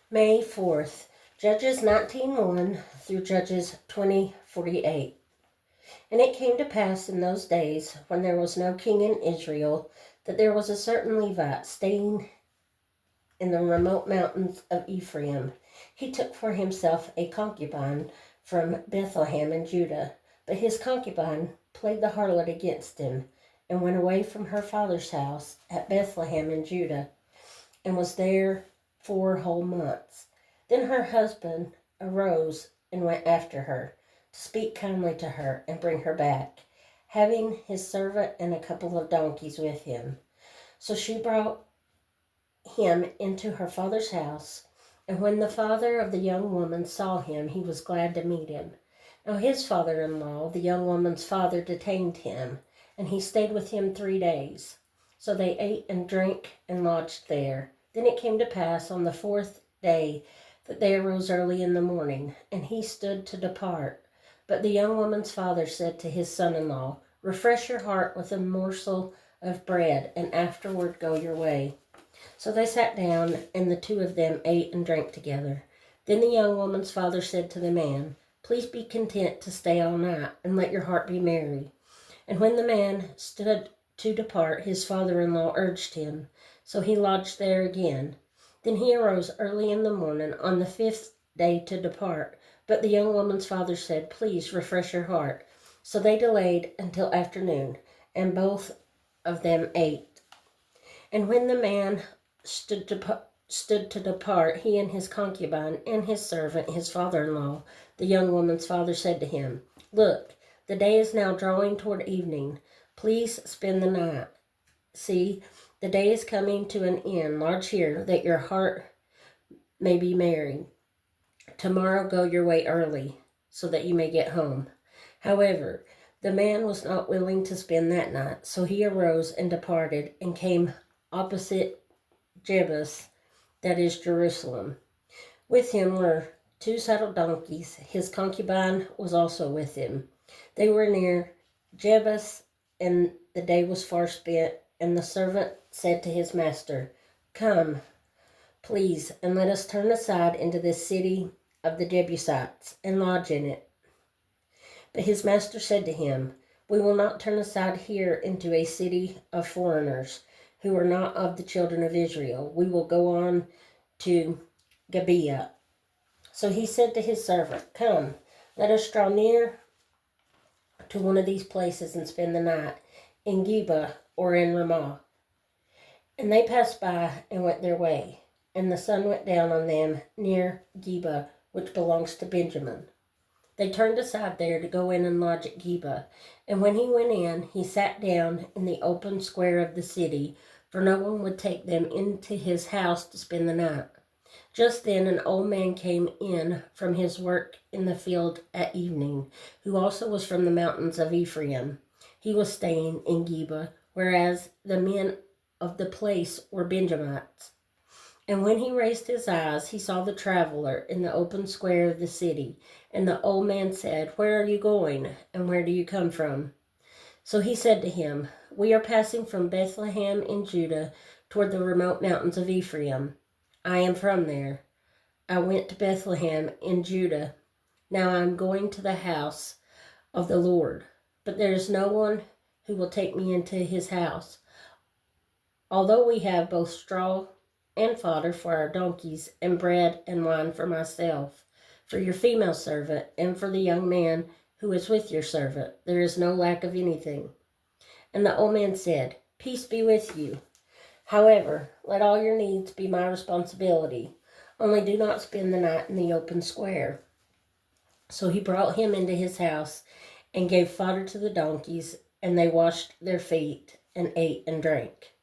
May 4th, Judges 19:1 through Judges 20:48. And it came to pass in those days, when there was no king in Israel, that there was a certain Levite staying in the remote mountains of Ephraim. He took for himself a concubine from Bethlehem in Judah, but his concubine played the harlot against him, and went away from her father's house at Bethlehem in Judah, and was there 4 whole months. Then her husband arose and went after her, to speak kindly to her and bring her back, having his servant and a couple of donkeys with him. So she brought him into her father's house, and when the father of the young woman saw him, he was glad to meet him. Now his father-in-law, the young woman's father, detained him, and he stayed with him 3 days. So they ate and drank and lodged there. Then it came to pass on the 4th day that they arose early in the morning, and he stood to depart. But the young woman's father said to his son-in-law, "Refresh your heart with a morsel of bread, and afterward go your way." So they sat down, and the two of them ate and drank together. Then the young woman's father said to the man, "Please be content to stay all night, and let your heart be merry." And when the man stood to depart, his father-in-law urged him, so he lodged there again. Then he arose early in the morning on the 5th day to depart. But the young woman's father said, "Please refresh your heart." So they delayed until afternoon, and both of them ate. And when the man stood to depart, he and his concubine and his servant, his father-in-law, the young woman's father, said to him, "Look, the day is now drawing toward evening. Please spend the night. See, the day is coming to an end. Lodge here, that your heart may be merry. Tomorrow go your way early, so that you may get home." However, the man was not willing to spend that night, so he arose and departed, and came opposite Jebus, that is Jerusalem. With him were 2 saddled donkeys. His concubine was also with him. They were near Jebus, and the day was far spent. And the servant said to his master, "Come, please, and let us turn aside into this city of the Jebusites, and lodge in it." But his master said to him, "We will not turn aside here into a city of foreigners, who are not of the children of Israel. We will go on to Gibeah." So he said to his servant, "Come, let us draw near to one of these places and spend the night, in Gibeah or in Ramah." And they passed by and went their way. And the sun went down on them near Gibeah, which belongs to Benjamin. They turned aside there to go in and lodge at Gibeah. And when he went in, he sat down in the open square of the city, for no one would take them into his house to spend the night. Just then an old man came in from his work in the field at evening, who also was from the mountains of Ephraim. He was staying in Gibeah, whereas the men of the place were Benjamites. And when he raised his eyes, he saw the traveler in the open square of the city. And the old man said, "Where are you going, and where do you come from?" So he said to him, "We are passing from Bethlehem in Judah toward the remote mountains of Ephraim. I am from there. I went to Bethlehem in Judah. Now I am going to the house of the Lord. But there is no one who will take me into his house. Although we have both straw and fodder for our donkeys, and bread and wine for myself, for your female servant, and for the young man who is with your servant, there is no lack of anything." And the old man said, "Peace be with you. However, let all your needs be my responsibility. Only do not spend the night in the open square." So he brought him into his house, and gave fodder to the donkeys, and they washed their feet, and ate and drank.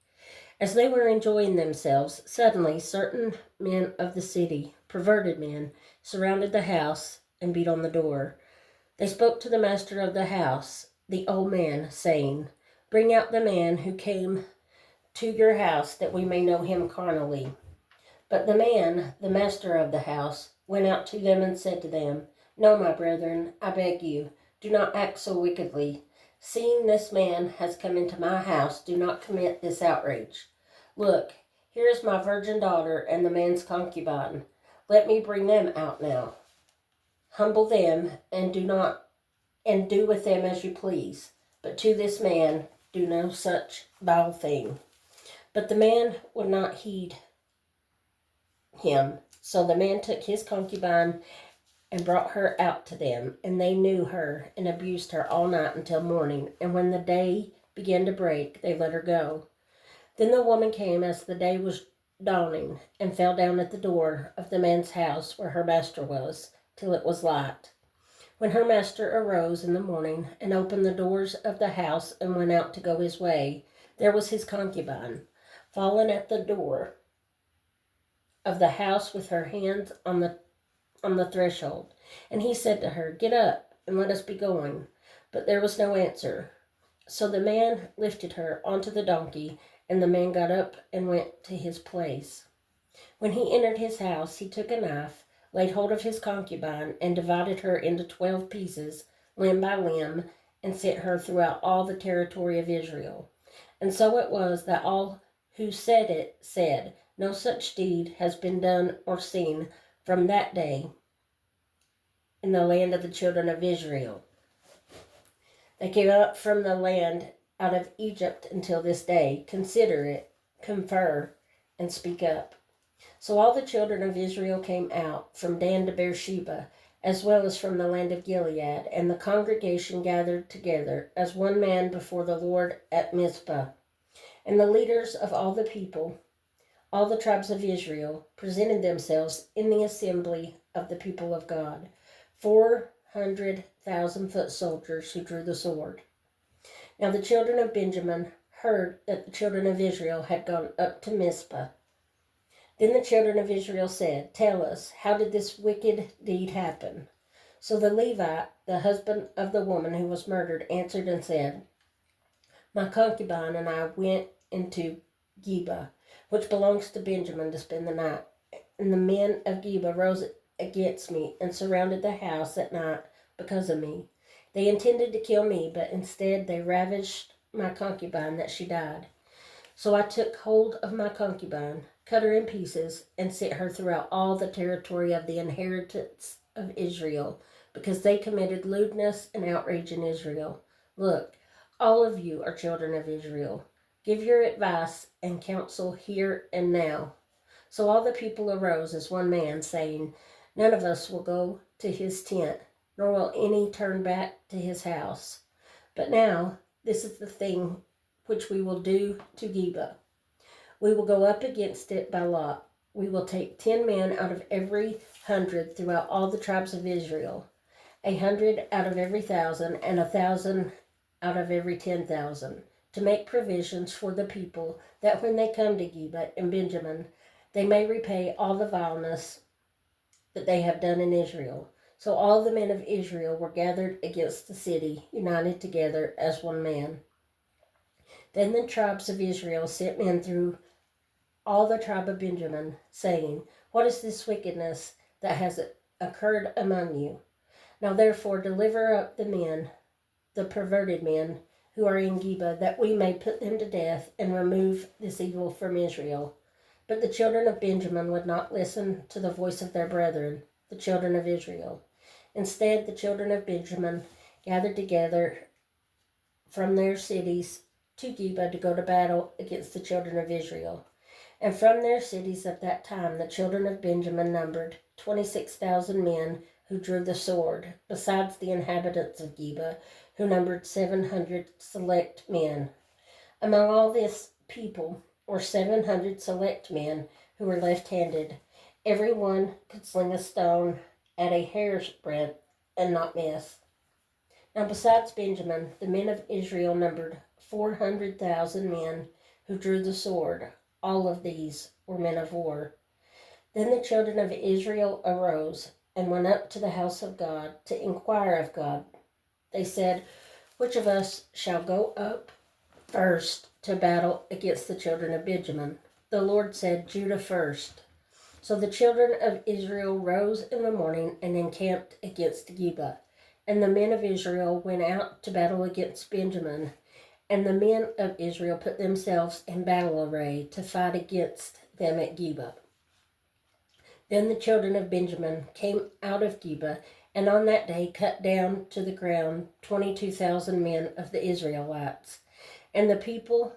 As they were enjoying themselves, suddenly certain men of the city, perverted men, surrounded the house and beat on the door. They spoke to the master of the house, the old man, saying, "Bring out the man who came to your house, that we may know him carnally." But the man, the master of the house, went out to them and said to them, "No, my brethren, I beg you, do not act so wickedly. Seeing this man has come into my house, do not commit this outrage. Look, here is my virgin daughter and the man's concubine. Let me bring them out now. Humble them, and do with them as you please. But to this man do no such vile thing. But the man would not heed him. So the man took his concubine and brought her out to them, and they knew her and abused her all night until morning. And when the day began to break, they let her go. Then the woman came as the day was dawning, and fell down at the door of the man's house where her master was, till it was light. When her master arose in the morning and opened the doors of the house and went out to go his way, there was his concubine, fallen at the door of the house with her hands on the threshold. And he said to her, "Get up, and let us be going." But there was no answer. So the man lifted her onto the donkey, and the man got up and went to his place. When he entered his house, he took a knife, laid hold of his concubine, and divided her into 12 pieces, limb by limb, and sent her throughout all the territory of Israel. And so it was that all who said it said, "No such deed has been done or seen from that day in the land of the children of Israel. They came up from the land out of Egypt until this day. Consider it, confer, and speak up." So all the children of Israel came out from Dan to Beersheba, as well as from the land of Gilead, and the congregation gathered together as one man before the Lord at Mizpah. And the leaders of all the people, all the tribes of Israel, presented themselves in the assembly of the people of God, 400,000 foot soldiers who drew the sword. Now the children of Benjamin heard that the children of Israel had gone up to Mizpah. Then the children of Israel said, "Tell us, how did this wicked deed happen?" So the Levite, the husband of the woman who was murdered, answered and said, "My concubine and I went into Geba, which belongs to Benjamin, to spend the night. And the men of Geba rose against me and surrounded the house at night because of me. They intended to kill me, but instead they ravished my concubine that she died. So I took hold of my concubine, cut her in pieces, and sent her throughout all the territory of the inheritance of Israel, because they committed lewdness and outrage in Israel. Look, all of you are children of Israel. Give your advice and counsel here and now." So all the people arose as one man, saying, "None of us will go to his tent, nor will any turn back to his house. But now this is the thing which we will do to Geba. We will go up against it by lot. We will take 10 men out of every 100 throughout all the tribes of Israel, 100 out of every 1,000, and 1,000 out of every 10,000, to make provisions for the people, that when they come to Geba and Benjamin, they may repay all the vileness that they have done in Israel." So all the men of Israel were gathered against the city, united together as one man. Then the tribes of Israel sent men through all the tribe of Benjamin, saying, "What is this wickedness that has occurred among you? Now therefore deliver up the men, the perverted men, who are in Geba, that we may put them to death and remove this evil from Israel." But the children of Benjamin would not listen to the voice of their brethren, the children of Israel. Instead, the children of Benjamin gathered together from their cities to Geba to go to battle against the children of Israel. And from their cities at that time, the children of Benjamin numbered 26,000 men who drew the sword, besides the inhabitants of Geba, who numbered 700 select men. Among all this people were 700 select men who were left-handed. Every one could sling a stone at a hair's breadth and not miss. Now besides Benjamin, the men of Israel numbered 400,000 men who drew the sword. All of these were men of war. Then the children of Israel arose and went up to the house of God to inquire of God. They said, "Which of us shall go up first to battle against the children of Benjamin?" The Lord said, "Judah first." So the children of Israel rose in the morning and encamped against Geba. And the men of Israel went out to battle against Benjamin. And the men of Israel put themselves in battle array to fight against them at Geba. Then the children of Benjamin came out of Geba, and on that day cut down to the ground 22,000 men of the Israelites. And the people,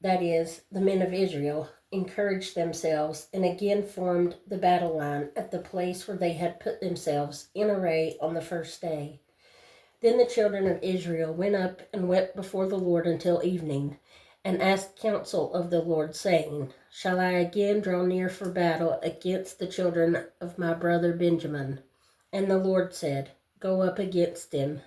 that is, the men of Israel, encouraged themselves and again formed the battle line at the place where they had put themselves in array on the first day. Then the children of Israel went up and wept before the Lord until evening, and asked counsel of the Lord, saying, Shall I again draw near for battle against the children of my brother Benjamin? And the Lord said, Go up against them.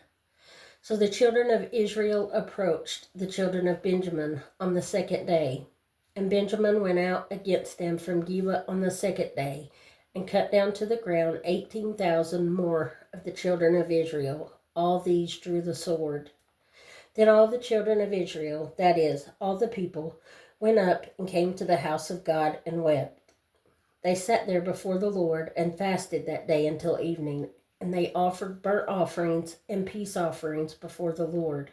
So the children of Israel approached the children of Benjamin on the second day. And Benjamin went out against them from Geba on the second day, and cut down to the ground 18,000 more of the children of Israel. All these drew the sword. Then all the children of Israel, that is, all the people, went up and came to the house of God and wept. They sat there before the Lord and fasted that day until evening, and they offered burnt offerings and peace offerings before the Lord.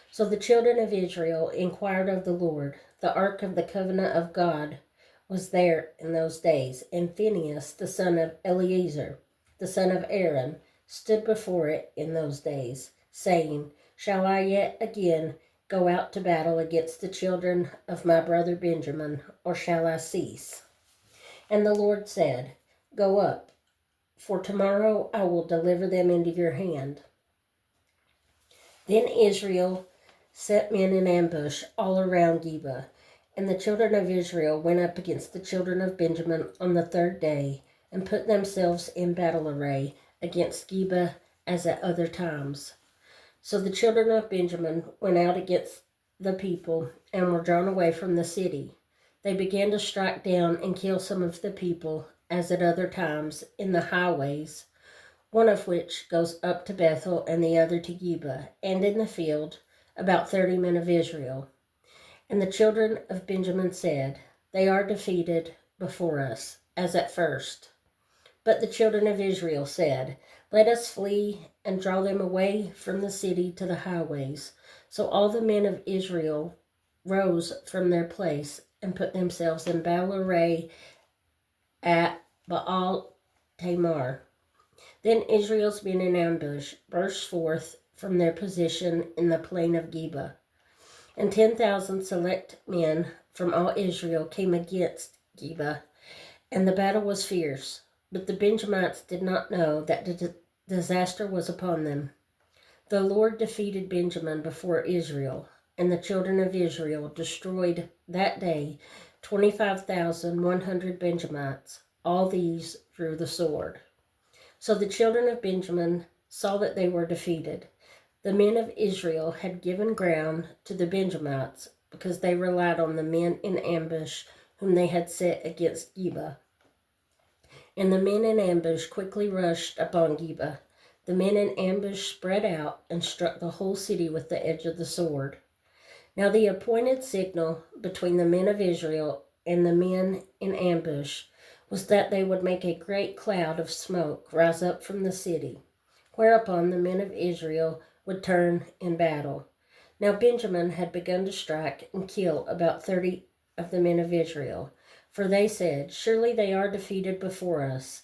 So the children of Israel inquired of the Lord. The ark of the covenant of God was there in those days, and Phinehas, the son of Eleazar, the son of Aaron, stood before it in those days, saying, Shall I yet again go out to battle against the children of my brother Benjamin, or shall I cease? And the Lord said, Go up, for tomorrow I will deliver them into your hand. Then Israel set men in ambush all around Geba, and the children of Israel went up against the children of Benjamin on the third day, and put themselves in battle array against Geba as at other times. So the children of Benjamin went out against the people and were drawn away from the city. They began to strike down and kill some of the people, as at other times, in the highways, one of which goes up to Bethel and the other to Geba, and in the field about 30 men of Israel. And the children of Benjamin said, They are defeated before us, as at first. But the children of Israel said, Let us flee and draw them away from the city to the highways. So all the men of Israel rose from their place and put themselves in battle array at Baal Tamar. Then Israel's men in ambush burst forth from their position in the plain of Geba. And 10,000 select men from all Israel came against Geba, and the battle was fierce. But the Benjamites did not know that the disaster was upon them. The Lord defeated Benjamin before Israel, and the children of Israel destroyed that day 25,100 Benjamites. All these drew the sword. So the children of Benjamin saw that they were defeated. The men of Israel had given ground to the Benjamites because they relied on the men in ambush whom they had set against Geba. And the men in ambush quickly rushed upon Geba. The men in ambush spread out and struck the whole city with the edge of the sword. Now the appointed signal between the men of Israel and the men in ambush was that they would make a great cloud of smoke rise up from the city, whereupon the men of Israel would turn in battle. Now Benjamin had begun to strike and kill about 30 of the men of Israel, for they said, Surely they are defeated before us,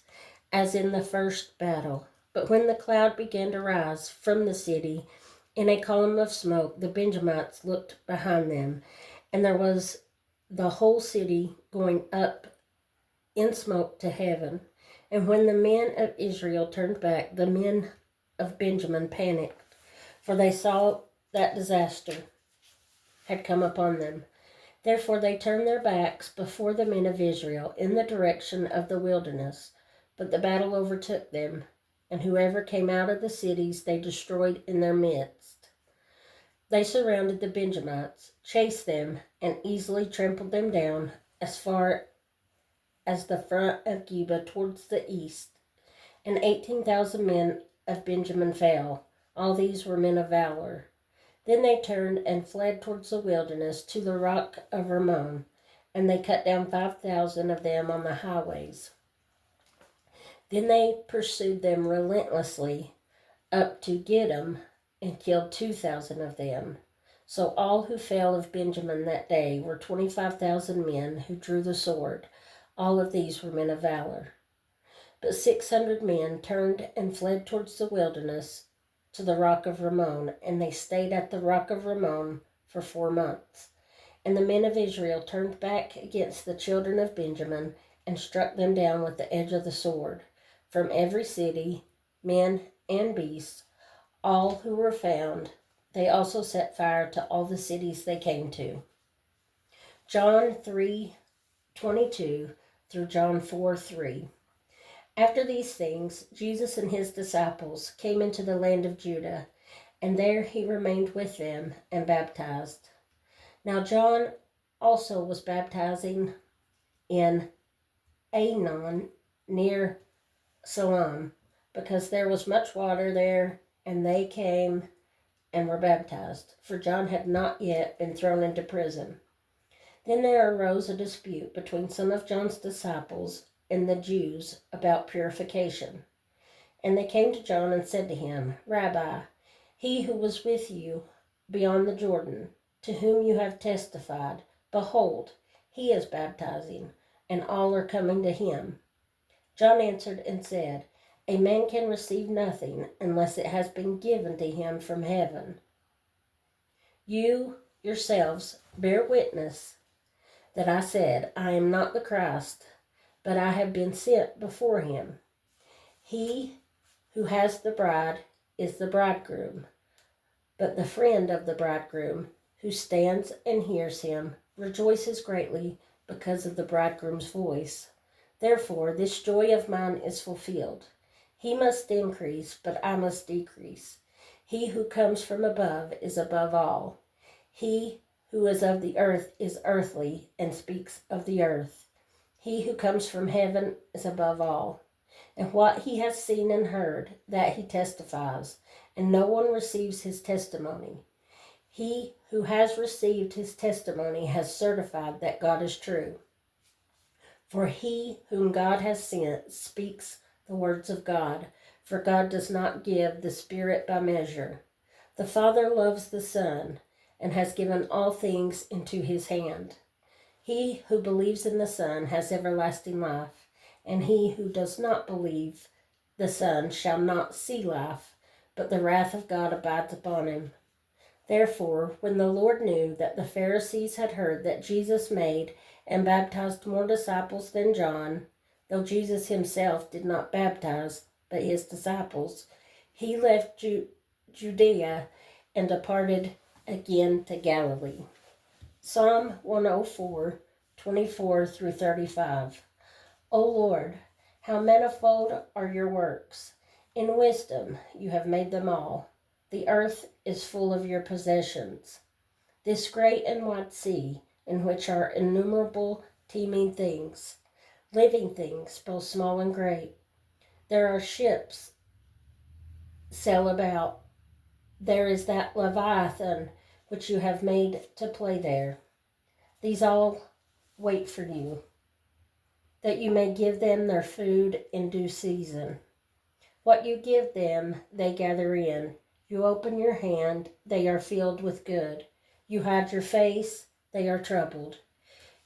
as in the first battle. But when the cloud began to rise from the city in a column of smoke, the Benjamites looked behind them, and there was the whole city going up in smoke to heaven. And when the men of Israel turned back, the men of Benjamin panicked, for they saw that disaster had come upon them. Therefore they turned their backs before the men of Israel in the direction of the wilderness. But the battle overtook them, and whoever came out of the cities they destroyed in their midst. They surrounded the Benjamites, chased them, and easily trampled them down as far as the front of Geba towards the east. And 18,000 men of Benjamin fell. All these were men of valor. Then they turned and fled towards the wilderness to the rock of Rimmon, and they cut down 5,000 of them on the highways. Then they pursued them relentlessly up to Gidom and killed 2,000 of them. So all who fell of Benjamin that day were 25,000 men who drew the sword. All of these were men of valor. But 600 men turned and fled towards the wilderness to the rock of Rimmon, and they stayed at the rock of Rimmon for 4 months. And the men of Israel turned back against the children of Benjamin and struck them down with the edge of the sword. From every city, men and beasts, all who were found, they also set fire to all the cities they came to. John 3:22 through John 4:3. After these things, Jesus and his disciples came into the land of Judah, and there he remained with them and baptized. Now John also was baptizing in Aenon near Siloam, because there was much water there, and they came and were baptized, for John had not yet been thrown into prison. Then there arose a dispute between some of John's disciples and the Jews about purification. And they came to John and said to him, Rabbi, he who was with you beyond the Jordan, to whom you have testified, behold, he is baptizing, and all are coming to him. John answered and said, a man can receive nothing unless it has been given to him from heaven. You yourselves bear witness that I said, I am not the Christ, but I have been sent before him. He who has the bride is the bridegroom, but the friend of the bridegroom, who stands and hears him, rejoices greatly because of the bridegroom's voice. Therefore, this joy of mine is fulfilled. He must increase, but I must decrease. He who comes from above is above all. He who is of the earth is earthly and speaks of the earth. He who comes from heaven is above all. And what he has seen and heard, that he testifies, and no one receives his testimony. He who has received his testimony has certified that God is true. For he whom God has sent speaks the words of God, for God does not give the Spirit by measure. The Father loves the Son, and has given all things into his hand. He who believes in the Son has everlasting life, and he who does not believe the Son shall not see life, but the wrath of God abides upon him. Therefore, when the Lord knew that the Pharisees had heard that Jesus made and baptized more disciples than John, though Jesus himself did not baptize, but his disciples, he left Judea and departed again to Galilee. Psalm 104, 24 through 35. O Lord, how manifold are your works! In wisdom you have made them all. The earth is full of your possessions. This great and wide sea, in which are innumerable teeming things, living things, both small and great. There are ships sail about. There is that Leviathan which you have made to play there. These all wait for you, that you may give them their food in due season. What you give them, they gather in. You open your hand, they are filled with good. You hide your face, they are troubled.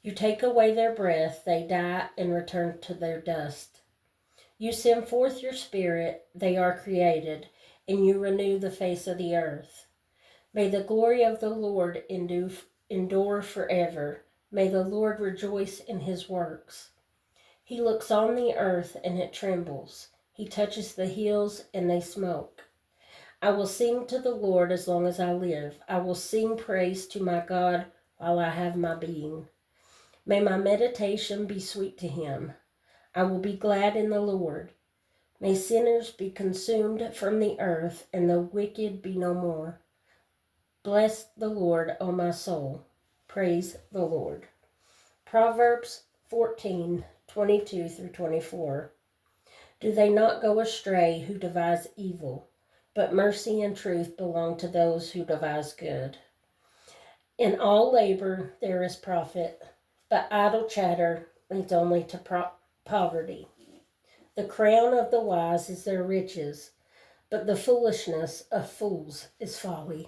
You take away their breath, they die and return to their dust. You send forth your Spirit, they are created, and you renew the face of the earth. May the glory of the Lord endure forever. May the Lord rejoice in his works. He looks on the earth and it trembles. He touches the hills and they smoke. I will sing to the Lord as long as I live. I will sing praise to my God while I have my being. May my meditation be sweet to him. I will be glad in the Lord. May sinners be consumed from the earth and the wicked be no more. Bless the Lord, O my soul. Praise the Lord. Proverbs 14, 22 through 24. Do they not go astray who devise evil? But mercy and truth belong to those who devise good. In all labor there is profit, but idle chatter leads only to poverty. The crown of the wise is their riches, but the foolishness of fools is folly.